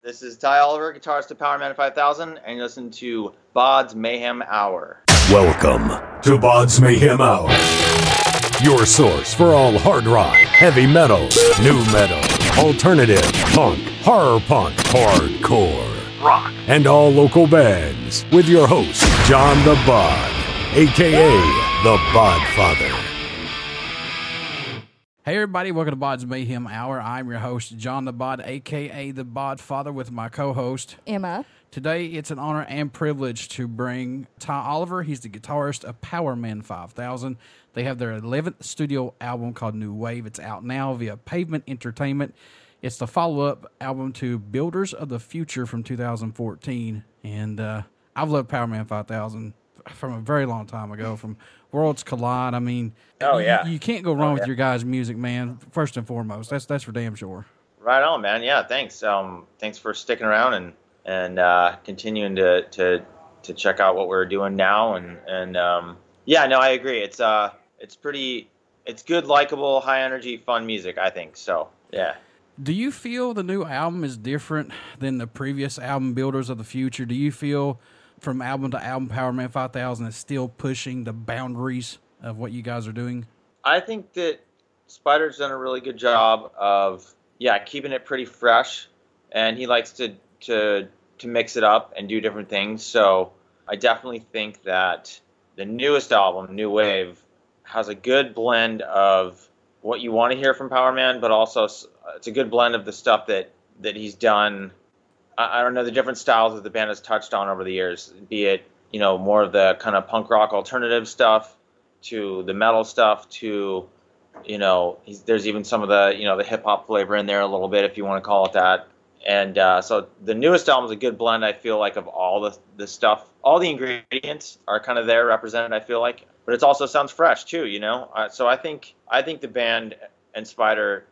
This is Ty Oliver, Guitarist of Powerman 5000, and you listen to BODS Mayhem Hour. Welcome to BODS Mayhem Hour, your source for all hard rock, heavy metal, new metal, alternative, punk, horror punk, hardcore, rock, and all local bands, with your host, John the Bod, a.k.a. the Bodfather. Hey everybody, welcome to BODS Mayhem Hour. I'm your host, John the Bod, a.k.a. the Bodfather, with my co-host, Emma. Today, it's an honor and privilege to bring Ty Oliver. He's the guitarist of Powerman 5000. They have their 11th studio album called New Wave. It's out now via Pavement Entertainment. It's the follow-up album to Builders of the Future from 2014. And I've loved Powerman 5000 from a very long time ago, from Worlds Collide. I mean, you can't go wrong with your guys' music, man, first and foremost. That's for damn sure. Right on, man. Yeah, thanks. Thanks for sticking around and continuing to check out what we're doing now. And yeah, no, I agree. It's good, likable, high energy, fun music, I think. So, yeah. Do you feel the new album is different than the previous album, Builders of the Future? Do you feel from album to album, Powerman 5000 is still pushing the boundaries of what you guys are doing? I think that Spider's done a really good job of, keeping it pretty fresh, and he likes to mix it up and do different things. So I definitely think that the newest album, New Wave, has a good blend of what you want to hear from Powerman, but also it's a good blend of the stuff that he's done. I don't know, the different styles that the band has touched on over the years, be it, more of the kind of punk rock alternative stuff to the metal stuff to, there's even some of the, the hip hop flavor in there a little bit, if you want to call it that. And so the newest album is a good blend, I feel like, of all the stuff. All the ingredients are kind of there represented, I feel like. But it also sounds fresh, too, So I think the band and Spider,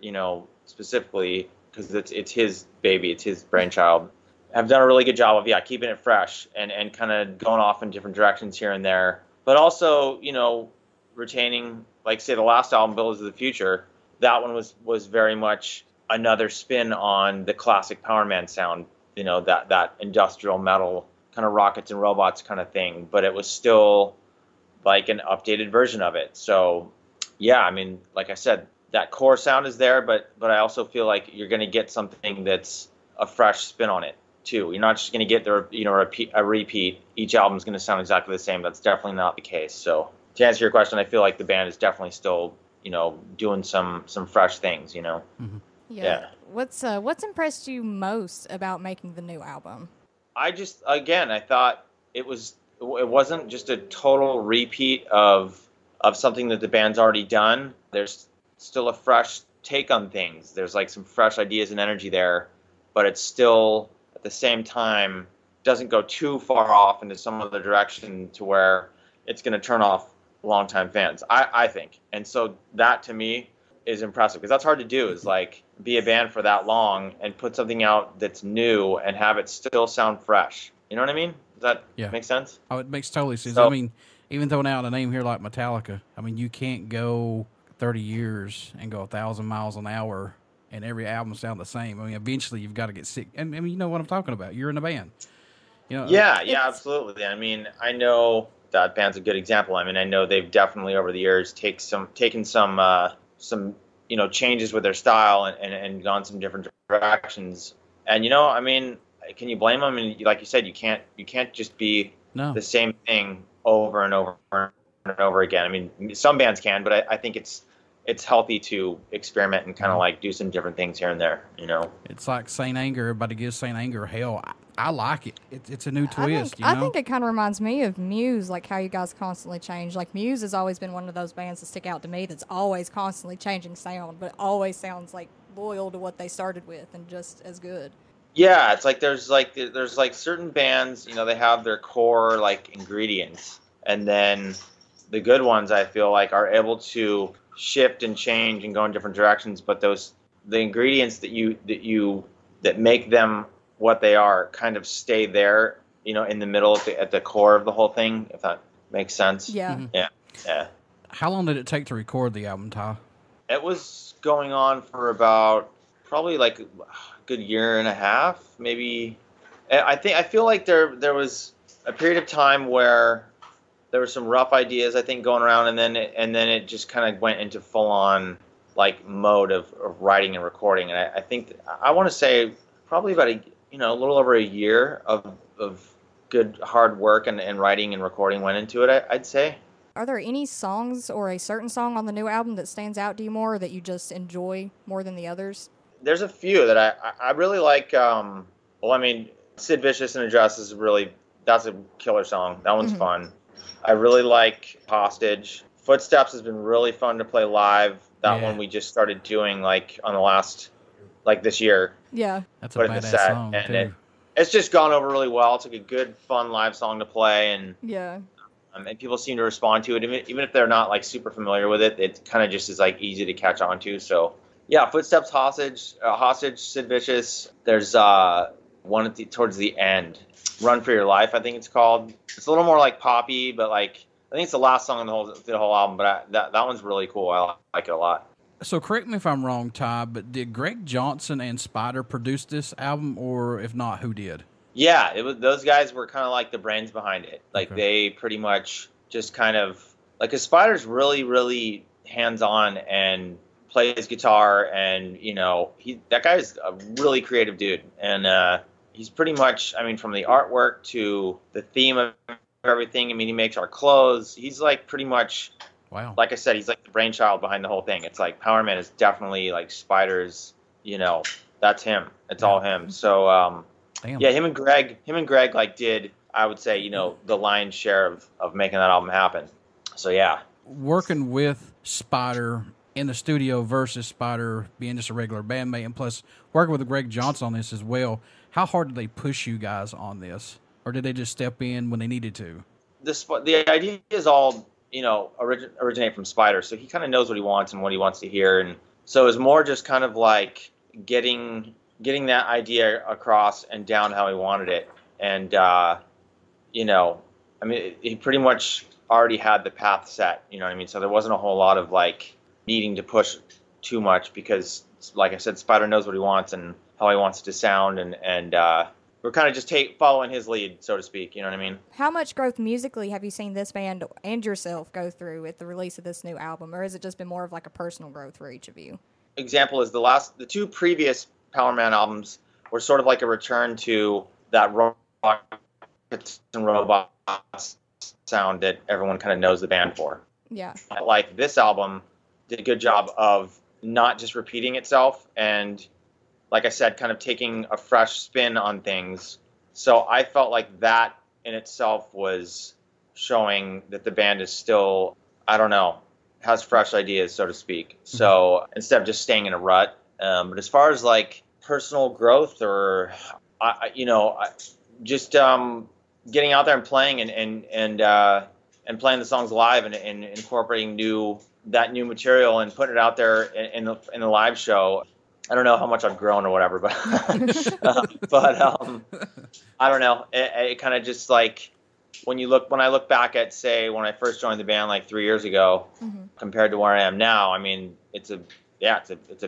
specifically, because it's his baby, it's his brainchild, have done a really good job of, keeping it fresh and kind of going off in different directions here and there. But also, retaining, like, say, the last album, Builders of the Future, that one was very much another spin on the classic Powerman sound, that industrial metal kind of rockets and robots kind of thing, but it was still like an updated version of it. So yeah, I mean, like I said, that core sound is there, but I also feel like you're going to get something that's a fresh spin on it too. You're not just going to get a repeat. Each album's going to sound exactly the same. That's definitely not the case. So to answer your question, I feel like the band is definitely still, doing some fresh things, Mm-hmm. Yeah. What's impressed you most about making the new album? I thought it wasn't just a total repeat of something that the band's already done. There's still a fresh take on things. There's like some fresh ideas and energy there, but it's still at the same time doesn't go too far off into some other direction to where it's going to turn off longtime fans, I think. And so that to me is impressive, because that's hard to do, is like be a band for that long and put something out that's new and have it still sound fresh. You know what I mean? Does that make sense? Oh, it makes totally sense. So, I mean, even throwing out a name here like Metallica, I mean, you can't go 30 years and go 1,000 miles an hour and every album sound the same. I mean, eventually you've got to get sick. And I mean, you know what I'm talking about. You're in a band. Yeah, absolutely. I mean, I know that band's a good example. I mean, I know they've definitely over the years taken some changes with their style and gone some different directions. And I mean, can you blame them? And like you said, you can't just be the same thing over and over and over again. I mean, some bands can, but I think it's healthy to experiment and kind of like do some different things here and there. It's like Saint Anger. Everybody gives Saint Anger hell. I like it. It's a new twist. I think it kind of reminds me of Muse, like how you guys constantly change. Like Muse has always been one of those bands that stick out to me that's always constantly changing sound, but it always sounds like loyal to what they started with and just as good. Yeah, it's like there's certain bands, they have their core like ingredients, and then the good ones I feel like are able to shift and change and go in different directions, but the ingredients that make them what they are kind of stay there, in the middle at the core of the whole thing, if that makes sense. Yeah. Mm-hmm. Yeah. How long did it take to record the album, Ty? It was going on for about probably good year and a half, maybe. I feel like there was a period of time where there were some rough ideas, I think, going around, and then it just kind of went into full on like mode of writing and recording. And I think I want to say probably about a little over a year of good hard work and writing and recording went into it, I'd say. Are there any songs or a certain song on the new album that stands out to you more, or that you just enjoy more than the others? There's a few that I really like. Well, I mean, Sid Vicious and Injustice that's a killer song. That one's fun. I really like Hostage. Footsteps has been really fun to play live. That one we just started doing like on the last, like this year. Yeah. That's a badass song, too. It's just gone over really well. It's like a good, fun live song to play, and and people seem to respond to it, even if they're not like super familiar with it. It kind of just is like easy to catch on to. So yeah, Footsteps, Hostage, Sid Vicious. There's one towards the end, Run for Your Life, I think it's called. It's a little more like poppy, but like I think it's the last song on the whole album. But that one's really cool. I like it a lot. So correct me if I'm wrong, Ty, but did Greg Johnson and Spider produce this album, or if not, who did? Yeah, those guys were kind of like the brains behind it. Like they pretty much just kind of like, 'cause Spider's really, really hands-on and plays guitar, and that guy's a really creative dude, and he's pretty much, I mean, from the artwork to the theme of everything. I mean, he makes our clothes. He's like pretty much. Wow. Like I said, he's like the brainchild behind the whole thing. It's like Powerman is definitely like Spider's, that's him. It's all him. So, yeah, him and Greg like did, I would say, the lion's share of making that album happen. So, yeah. Working with Spider in the studio versus Spider being just a regular bandmate, and plus working with Greg Johnson on this as well, how hard did they push you guys on this? Or did they just step in when they needed to? The idea is all, originate from Spider, so he kind of knows what he wants and what he wants to hear, and so it's more just kind of like getting that idea across and down how he wanted it, and I mean, he pretty much already had the path set, you know what I mean? So there wasn't a whole lot of like needing to push too much, because, like I said, Spider knows what he wants and how he wants it to sound, and we're kind of just following his lead, so to speak. You know what I mean? How much growth musically have you seen this band and yourself go through at the release of this new album, or has it just been more of like a personal growth for each of you? Example is the two previous Powerman albums were sort of like a return to that rockets and robots sound that everyone kind of knows the band for. Yeah. Like this album did a good job of not just repeating itself, and like I said, kind of taking a fresh spin on things. So I felt like that in itself was showing that the band is still, I don't know, has fresh ideas, so to speak. So instead of just staying in a rut. But as far as like personal growth, or, just getting out there and playing and playing the songs live, and incorporating new material and putting it out there in the live show. I don't know how much I've grown or whatever, but I don't know. It kind of just like when I look back at, say, when I first joined the band like 3 years ago, compared to where I am now, I mean, it's a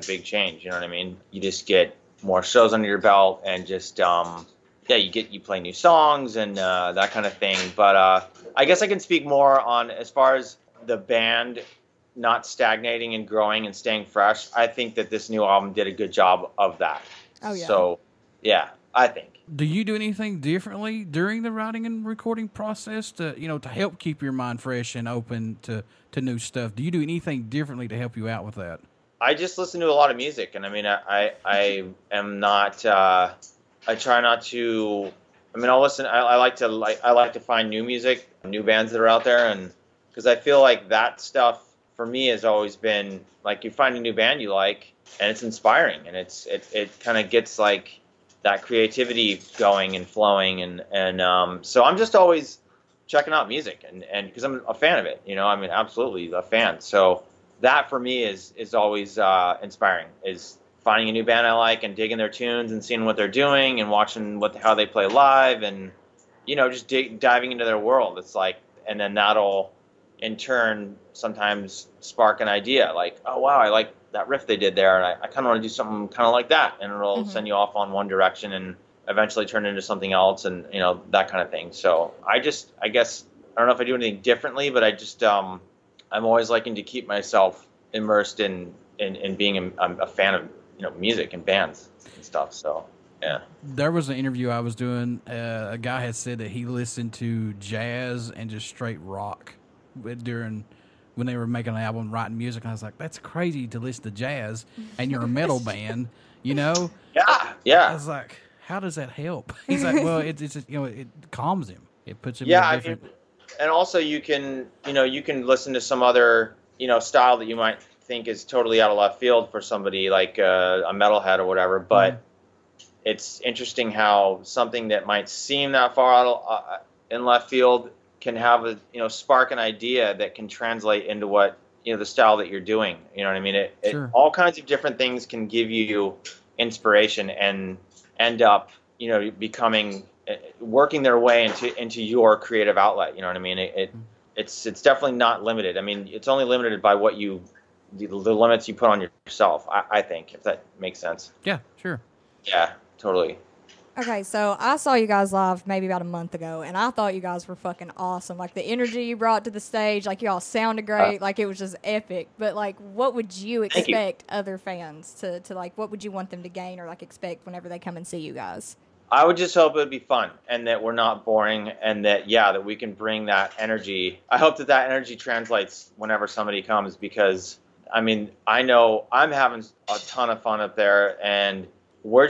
big change. You know what I mean? You just get more shows under your belt, and just you play new songs and that kind of thing. But I guess I can speak more on as far as the band not stagnating and growing and staying fresh. I think that this new album did a good job of that. Oh, yeah. So, yeah, I think. Do you do anything differently during the writing and recording process to help keep your mind fresh and open to new stuff? Do you do anything differently to help you out with that? I just listen to a lot of music, and I mean, I am not. I try not to. I mean, I'll listen. I like to find new music, new bands that are out there, and because I feel like that stuff for me has always been like, you find a new band you like, and it's inspiring, and it kind of gets like that creativity going and flowing, and so I'm just always checking out music, and because I'm a fan of it, I mean, absolutely a fan. So that for me is always inspiring, is finding a new band I like and digging their tunes and seeing what they're doing and watching how they play live, and just diving into their world. It's like, and then that'll in turn sometimes spark an idea like, oh wow, I that riff they did there, and I kind of want to do something kind of like that, and it'll send you off on one direction and eventually turn into something else, and that kind of thing. So I guess I don't know if I do anything differently, but I just I'm always liking to keep myself immersed in being a fan of music and bands and stuff. So yeah. There was an interview I was doing. A guy had said that he listened to jazz and just straight rock when they were making an album, writing music. And I was like, that's crazy to listen to jazz and you're a metal band, Yeah. I was like, how does that help? He's like, well, it's just, it calms him. It puts him in a different. And also you can listen to some other, style that you might think is totally out of left field for somebody like a metalhead or whatever, but it's interesting how something that might seem that far out in left field can have a spark an idea that can translate into what the style that you're doing. You know what I mean? It all kinds of different things can give you inspiration and end up becoming working their way into your creative outlet. You know what I mean? It's definitely not limited. I mean, it's only limited by what the limits you put on yourself. I think, if that makes sense. Yeah, sure. Yeah. Totally. Okay, so I saw you guys live maybe about a month ago, and I thought you guys were fucking awesome. Like, the energy you brought to the stage, like, you all sounded great. Like, it was just epic. But, like, what would you expect other fans to like, what would you want them to gain or, like, expect whenever they come and see you guys? I would just hope it would be fun and that we're not boring and that, that we can bring that energy. I hope that energy translates whenever somebody comes because, I mean, I know I'm having a ton of fun up there and we're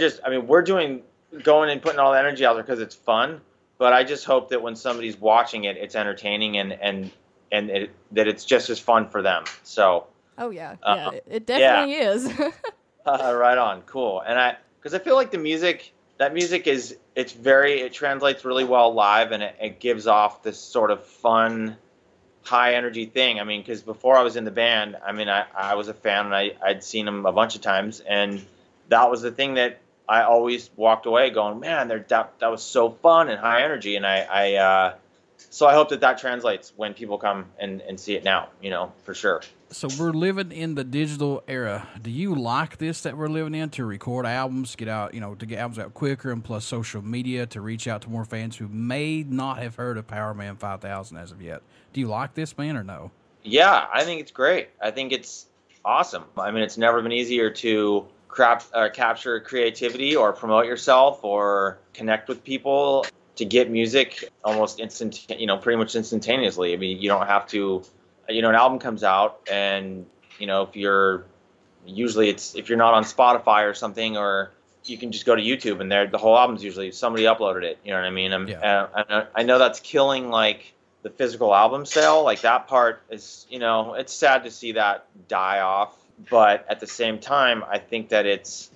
going and putting all the energy out there because it's fun, but I just hope that when somebody's watching it, it's entertaining and that it's just as fun for them. So. Oh yeah, it definitely is. Right on, cool. And because I feel like that music it translates really well live, and it gives off this sort of fun, high energy thing. I mean, because before I was in the band, I mean, I was a fan and I'd seen them a bunch of times, and that was the thing that I always walked away going, man, that was so fun and high energy. And so I hope that translates when people come and see it now, for sure. So we're living in the digital era. Do you like this that we're living in, to record albums, get out, to get albums out quicker, and plus social media to reach out to more fans who may not have heard of Powerman 5000 as of yet? Do you like this, man, or no? Yeah, I think it's great. I think it's awesome. I mean, it's never been easier to capture creativity or promote yourself or connect with people, to get music almost pretty much instantaneously. I mean, you don't have to, an album comes out and, if you're not on Spotify or something, or you can just go to YouTube and the whole album's usually somebody uploaded it. You know what I mean? I know that's killing like the physical album sale. Like that part is, it's sad to see that die off. But at the same time, I think it's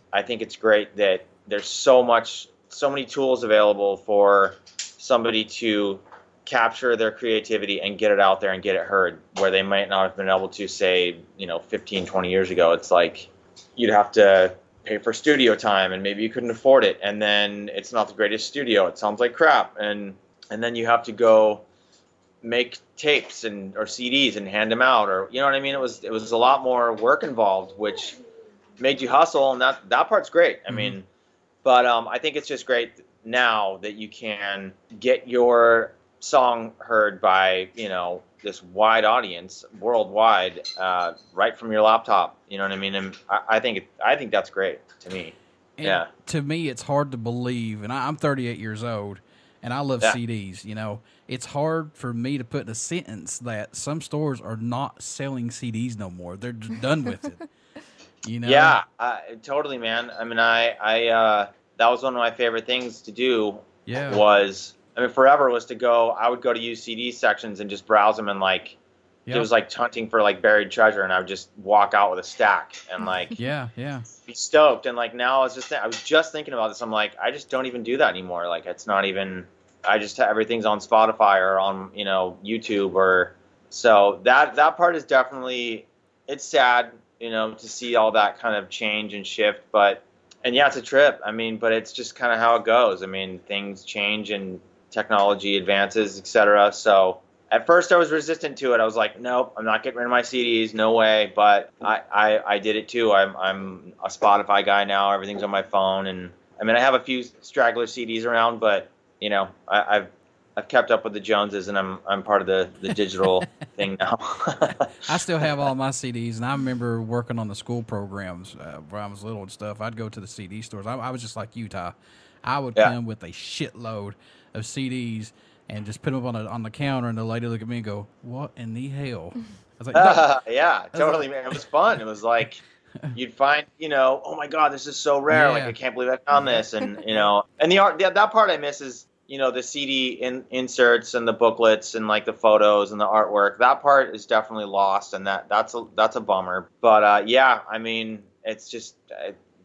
great that there's so many tools available for somebody to capture their creativity and get it out there and get it heard, where they might not have been able to, say, 15, 20 years ago. It's like you'd have to pay for studio time and maybe you couldn't afford it. And then it's not the greatest studio. It sounds like crap. And then you have to go make tapes or CDs and hand them out, or you know what I mean. It was a lot more work involved, which made you hustle, and that part's great. I mean, but I think it's just great now that you can get your song heard by this wide audience worldwide right from your laptop. You know what I mean? And I think that's great to me. And to me, it's hard to believe, and I'm 38 years old. And I love CDs, It's hard for me to put in a sentence that some stores are not selling CDs no more. They're done with it, Yeah, totally, man. I mean, I that was one of my favorite things to do. Yeah. Forever was I would go to used CD sections and just browse them, and it was like hunting for like buried treasure, and I would just walk out with a stack and be stoked. And now I was just thinking about this. I'm like, I just don't even do that anymore. Like, it's not even. I just everything's on Spotify or on YouTube, or so that part is definitely, it's sad to see all that kind of change and shift, and it's a trip. I mean, but it's just kind of how it goes. I mean, things change and technology advances, etc. So at first I was resistant to it. I was like, nope, I'm not getting rid of my CDs, no way. But I did it too. I'm a Spotify guy now. Everything's on my phone, and I mean I have a few straggler CDs around, but you know I've kept up with the Joneses, and I'm part of the digital thing now. I still have all my CDs, and I remember working on the school programs where I was little and stuff. I'd go to the CD stores. I was just like you, Ty. I would come with a shitload of CDs and just put them on the counter, and the lady look at me and go, "What in the hell?" I was like, no. Yeah, totally, man. It was fun. It was like you'd find, oh my God, this is so rare. Yeah. Like I can't believe I found this, and and the art. That part I miss is the CD inserts and the booklets and like the photos and the artwork. That part is definitely lost, and that's a bummer. But yeah, I mean, it's just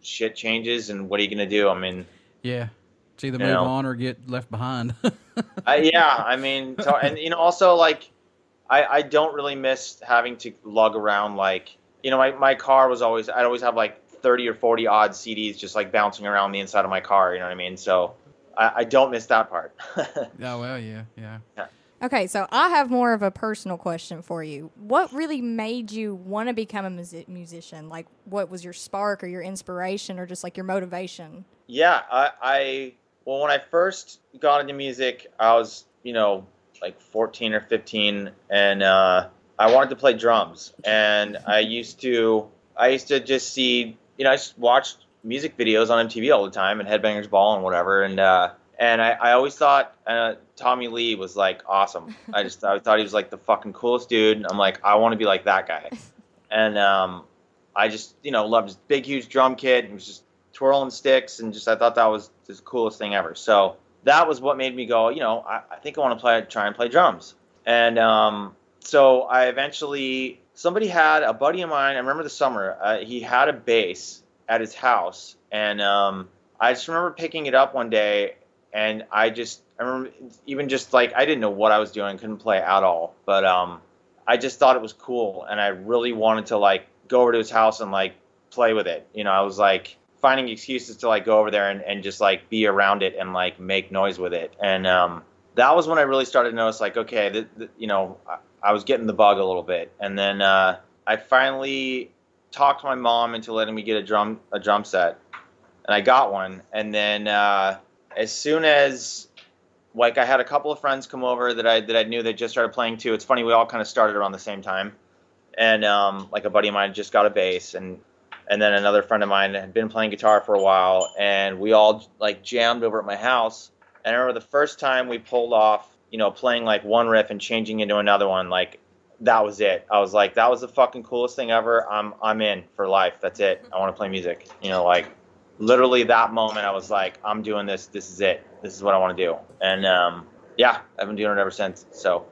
shit changes, and what are you gonna do? I mean. Yeah, it's either move on or get left behind. Yeah, I mean, and also like, I don't really miss having to lug around like, my car was I'd always have like 30 or 40 odd CDs just like bouncing around the inside of my car. You know what I mean? So I don't miss that part. Oh well, yeah. Okay, so I have more of a personal question for you. What really made you want to become a musician? Like, what was your spark or your inspiration or just like your motivation? Yeah, well, when I first got into music, I was, like 14 or 15, and I wanted to play drums. And I used to just see, I just watched music videos on MTV all the time and Headbangers Ball and whatever. And I always thought Tommy Lee was like awesome. I thought he was like the fucking coolest dude. And I'm like, I want to be like that guy. And I just, loved his big, huge drum kit. And was just twirling sticks, and I thought that was the coolest thing ever. So that was what made me go, I think I want to try and play drums. And so I eventually, a buddy of mine, I remember the summer, he had a bass at his house, and I just remember picking it up one day, and I remember even just like, I didn't know what I was doing, couldn't play at all, but I just thought it was cool, and I really wanted to like go over to his house and like play with it. I was like finding excuses to like go over there and just like be around it and like make noise with it. And that was when I really started to notice like, okay, I was getting the bug a little bit. And then I finally talked my mom into letting me get a drum set, and I got one. And then as soon as like I had a couple of friends come over that I knew that just started playing too. It's funny, we all kind of started around the same time. And like a buddy of mine just got a bass, and then another friend of mine had been playing guitar for a while, and we all like jammed over at my house. And I remember the first time we pulled off, playing like one riff and changing into another one, like that was it. I was like, that was the fucking coolest thing ever. I'm in for life. That's it. I want to play music. Like literally that moment I was like, I'm doing this. This is it. This is what I want to do. And yeah, I've been doing it ever since. So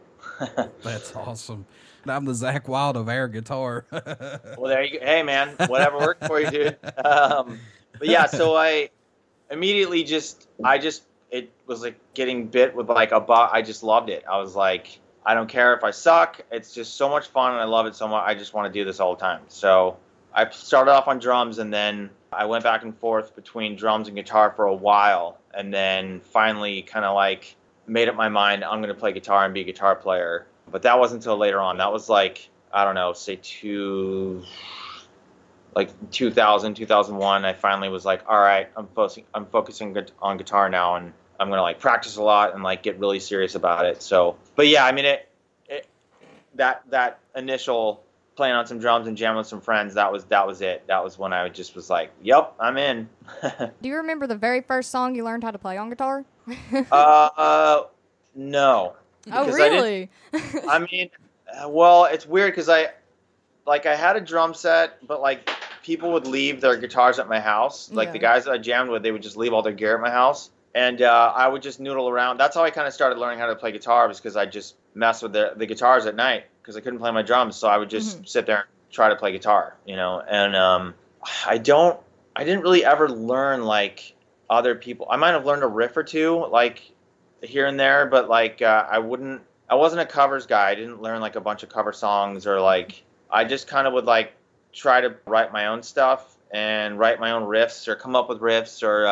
that's awesome. I'm the Zakk Wylde of air guitar. Well, there you go. Hey, man, whatever worked for you, dude. But yeah, so I immediately it was like getting bit with like a bug. I just loved it. I was like, I don't care if I suck. It's just so much fun, and I love it so much. I just want to do this all the time. So I started off on drums, and then I went back and forth between drums and guitar for a while, and then finally kind of like made up my mind, I'm going to play guitar and be a guitar player. But that wasn't until later on. That was like, I don't know, say 2000, 2001. I finally was like, all right, I'm focusing on guitar now, and I'm going to like practice a lot and like get really serious about it. So, but yeah, I mean, that initial playing on some drums and jamming with some friends, that was it. That was when I just was like, yep, I'm in. Do you remember the very first song you learned how to play on guitar? No. Oh, really? I mean, well, it's weird because I had a drum set, but like people would leave their guitars at my house. Like the guys that I jammed with, they would just leave all their gear at my house. And I would just noodle around. That's how I kind of started learning how to play guitar, was because I just messed with the guitars at night because I couldn't play my drums. So I would just sit there and try to play guitar, And I didn't really ever learn like other people. I might have learned a riff or two, like here and there, but like I wasn't a covers guy. I didn't learn like a bunch of cover songs, or like I just kind of would like try to write my own stuff and write my own riffs or come up with riffs, or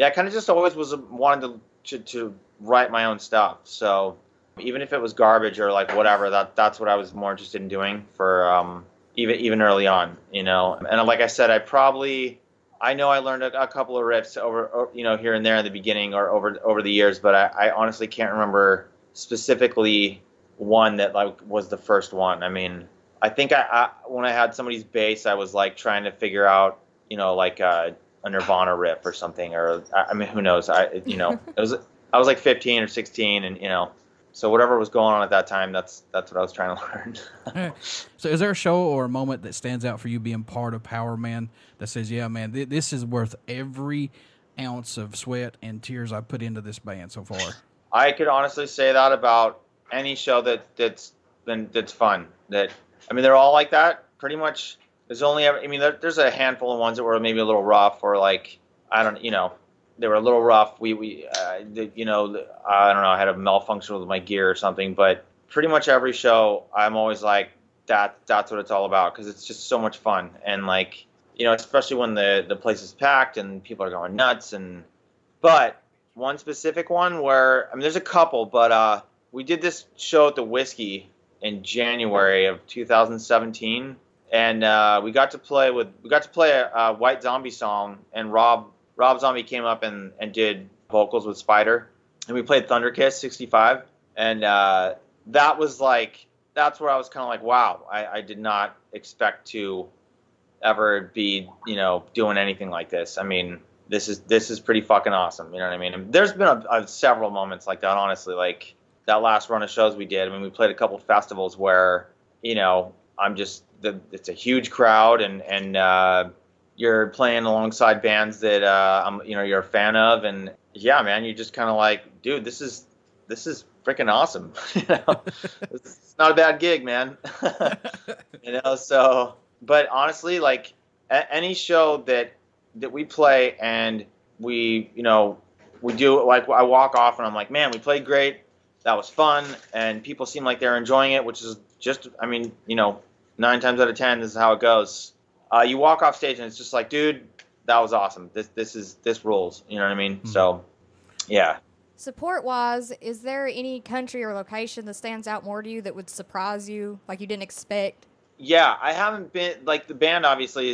I kind of just always wanted to write my own stuff. So even if it was garbage or like whatever, that's what I was more interested in doing for even early on, you know. And like I said, I know I learned a couple of riffs over, you know, here and there in the beginning or over the years, but I honestly can't remember specifically one that like was the first one. I mean, I think I when I had somebody's bass, I was like trying to figure out, you know, like a Nirvana riff or something, or I mean, who knows? I was like 15 or 16, and you know, so whatever was going on at that time, that's what I was trying to learn. So is there a show or a moment that stands out for you being part of Powerman that says, yeah, man, this is worth every ounce of sweat and tears I put into this band so far? I could honestly say that about any show that's fun. That, I mean, they're all like that pretty much. There's only, I mean, there's a handful of ones that were maybe a little rough, or like, I don't, you know, they were a little rough. You know, I don't know, I had a malfunction with my gear or something, but pretty much every show, I'm always like, that's what it's all about, because it's just so much fun. And like, you know, especially when the place is packed and people are going nuts. But one specific one where, I mean, there's a couple, but we did this show at the Whiskey in January of 2017. And we got to play a White Zombie song, and Rob Zombie came up and did vocals with Spider, and we played Thunder Kiss 65, and that was like, that's where I was kind of like, wow, I did not expect to ever be, you know, doing anything like this. I mean, this is pretty fucking awesome, you know what I mean? And there's been several moments like that, honestly, like that last run of shows we did. I mean, we played a couple festivals where, you know, it's a huge crowd, and you're playing alongside bands that you know, you're a fan of, and yeah, man, you're just kind of like, dude, this is freaking awesome. You know, it's not a bad gig, man. You know, so, but honestly, like any show that we play and we, you know, we do, like, I walk off and I'm like, man, we played great, that was fun, and people seem like they're enjoying it, which is just, I mean, you know, 9 times out of 10, this is how it goes. You walk off stage and it's just like, dude, that was awesome. This rules. You know what I mean? Mm-hmm. So, yeah. Support-wise, is there any country or location that stands out more to you that would surprise you, like you didn't expect? Yeah, I haven't been, like, the band obviously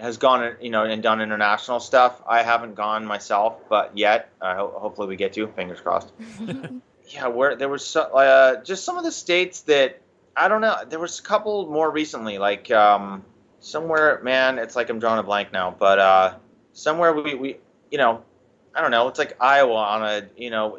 has gone, you know, and done international stuff. I haven't gone myself, but yet. Hopefully we get to. Fingers crossed. Yeah, where there was just some of the states that, I don't know. There was a couple more recently, like somewhere. Man, it's like I'm drawing a blank now. But somewhere we you know, I don't know. It's like Iowa on a, you know,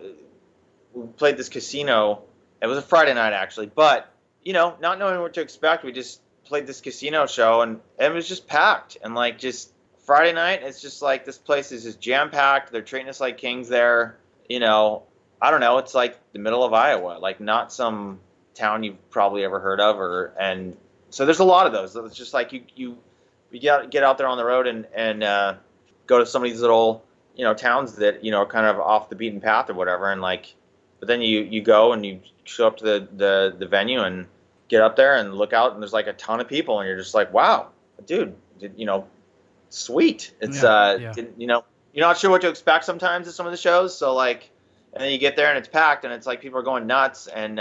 we played this casino. It was a Friday night actually, but you know, not knowing what to expect, we just played this casino show, and it was just packed. And like, just Friday night, it's just like, this place is just jam packed. They're treating us like kings there. You know, I don't know. It's like the middle of Iowa, like not some town you've probably ever heard of, and so there's a lot of those. It's just like you get out there on the road and go to some of these little, you know, towns that, you know, are kind of off the beaten path or whatever, and like, but then you go and you show up to the venue and get up there and look out, and there's like a ton of people, and you're just like, wow, dude, you know, sweet. It's you know, you're not sure what to expect sometimes at some of the shows, so like, and then you get there and it's packed, and it's like people are going nuts, and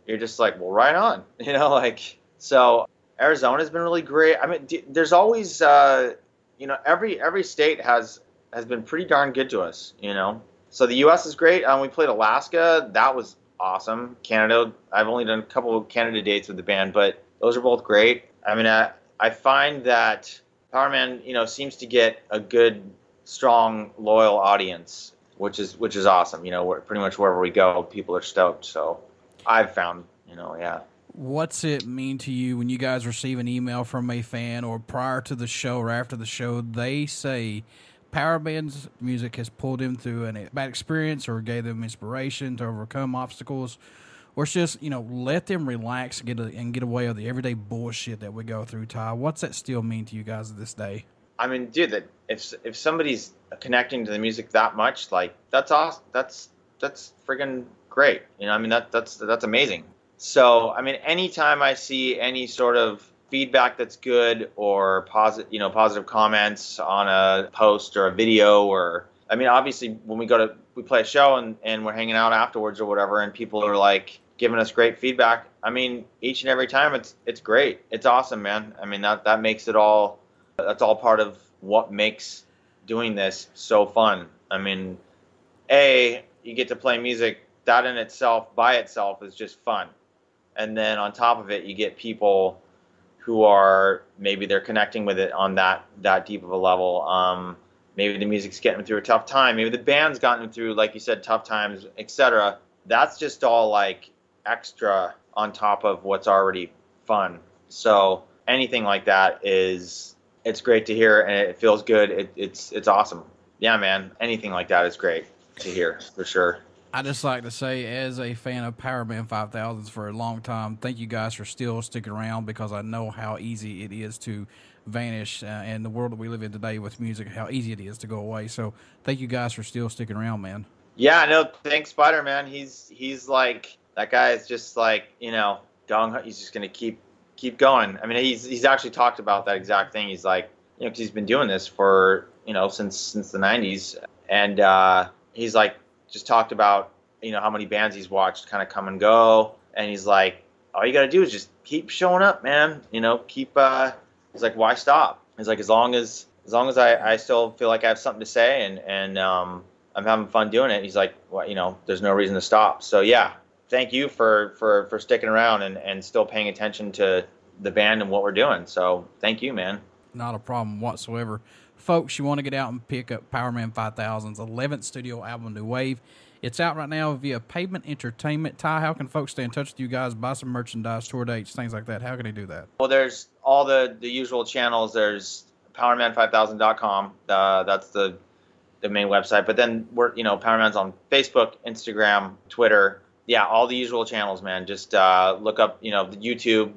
you're just like, well, right on, you know, like, so Arizona's been really great. I mean, there's always, you know, every state has been pretty darn good to us, you know. So the U.S. is great. We played Alaska. That was awesome. Canada, I've only done a couple of Canada dates with the band, but those are both great. I mean, I find that Powerman, you know, seems to get a good, strong, loyal audience, which is awesome. You know, pretty much wherever we go, people are stoked. So I've found, you know, yeah. What's it mean to you when you guys receive an email from a fan, or prior to the show or after the show, they say Powerman's music has pulled them through a bad experience or gave them inspiration to overcome obstacles, or it's just, you know, let them relax and get away with the everyday bullshit that we go through, Ty? What's that still mean to you guys to this day? I mean, dude, that if somebody's connecting to the music that much, like, that's awesome. That's friggin' great. You know, I mean, that's amazing. So, I mean, anytime I see any sort of feedback that's good, or positive comments on a post or a video, or I mean, obviously, when we play a show and we're hanging out afterwards or whatever, and people are like giving us great feedback. I mean, each and every time it's great. It's awesome, man. I mean, that makes it all. That's all part of what makes doing this so fun. I mean, you get to play music. That in itself, by itself, is just fun. And then on top of it, you get people who are maybe they're connecting with it on that deep of a level. Maybe the music's getting them through a tough time. Maybe the band's gotten them through, like you said, tough times, etc. That's just all like extra on top of what's already fun. So anything like that it's great to hear, and it feels good. It's awesome. Yeah, man. Anything like that is great to hear for sure. I just like to say, as a fan of Powerman 5000s for a long time, thank you guys for still sticking around, because I know how easy it is to vanish in the world that we live in today with music, how easy it is to go away. So thank you guys for still sticking around, man. Yeah, no, thanks, Spider, man. He's like, that guy is just like, he's just going to keep going. I mean, he's actually talked about that exact thing. He's like, 'cause he's been doing this for, since the 90s. And he's like, just talked about, how many bands he's watched kind of come and go. And he's like, all you got to do is just keep showing up, man. He's like, why stop? He's like, as long as I still feel like I have something to say and I'm having fun doing it. He's like, well, there's no reason to stop. So yeah, thank you for sticking around and still paying attention to the band and what we're doing. So thank you, man. Not a problem whatsoever. Folks, you want to get out and pick up Powerman 5000's 11th studio album, New Wave. It's out right now via Pavement Entertainment. Ty, how can folks stay in touch with you guys, buy some merchandise, tour dates, things like that? How can they do that? Well, there's all the usual channels. There's powerman5000.com. That's the main website. But then Powerman's on Facebook, Instagram, Twitter. Yeah, all the usual channels, man. Just look up, the YouTube.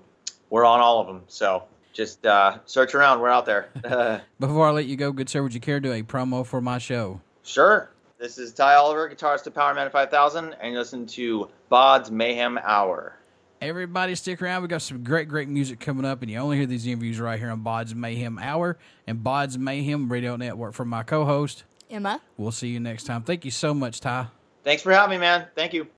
We're on all of them. So just search around. We're out there. Before I let you go, good sir, would you care to do a promo for my show? Sure. This is Ty Oliver, guitarist of Powerman 5000, and you listen to BODS Mayhem Hour. Everybody stick around. We got some great music coming up, and you only hear these interviews right here on BODS Mayhem Hour and BODS Mayhem Radio Network. For my co-host, Emma. We'll see you next time. Thank you so much, Ty. Thanks for having me, man. Thank you.